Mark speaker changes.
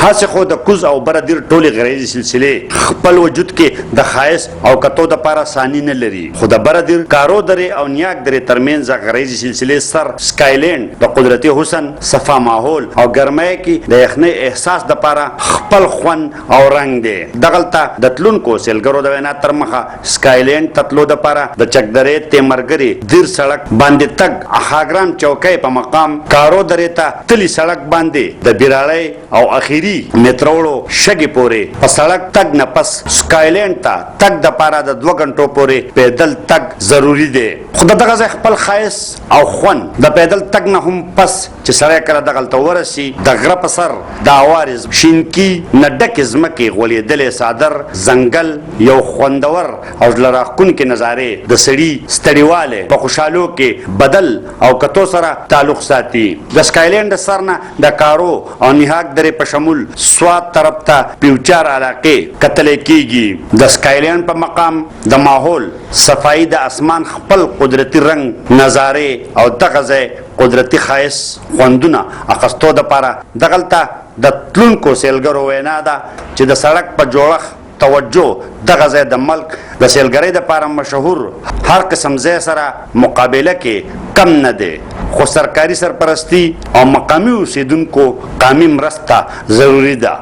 Speaker 1: هڅه خو د کوز او برادر ټولې غریزي سلسلې خپل وجود کې د خایس او کتو د پاره ثاني نه لري، خو د برادر کارو درې او نهاگ درې ترمنځ غریزي سلسلې سر سکائی لینڈ د قدرتي حسن، صفا ماحول او ګرمۍ کې د یخنۍ احساس د پاره خپل خون او رنگ دی. دغلته د تلونکو سیلګرو د وینا تر مخه سکائی لینڈ تتلو د پاره د چکدرې تیمرګری دیر سړک باندې تګ اخاګرام چوکۍ په مقام کارو درې ته تلی سړک باندې د بیراړۍ او اخیری میتروړو شګي پورې په سړک تګ نه پس سکائی لینڈ ته تګ د پاره د 2 غنټو پورې پیدل تګ ضروری دی. خو دغه ځای خپل خایس او خون د پیدل تګ نه هم پس چې سړی کله دغلته ورسي د غره په سر د اوارز شینکی نه ډکې ځمکې غوړېدلې څادر ځنګل یو خوندور او زړه راښکونکې نظارې د سړي ستړیوالی په خوشحالو کې بدل او کتو سره تعلق ساتي. د سکائی لینډ سر نه د کارو او نهاگ درې په شمول سوات طرف ته پیوچار علاقې کتلی کیږي. د سکائی لینډ په مقام د ماحول صفائی د اسمان خپل قدرتي رنگ نظارې او دغه ځای قدرتي خایس خوندونه اخستو د پاره دغلته د تلونکو سیلګرو وینا ده چې د سړک په جوړښت توجه دغه ځای د ملک د سیلګرۍ دپاره مشهور هر قسم ځای سره مقابله کې کم نه دی، خو سرکاري سرپرستی او مقامي اوسیدونکو قامي مرسته ضروري ده.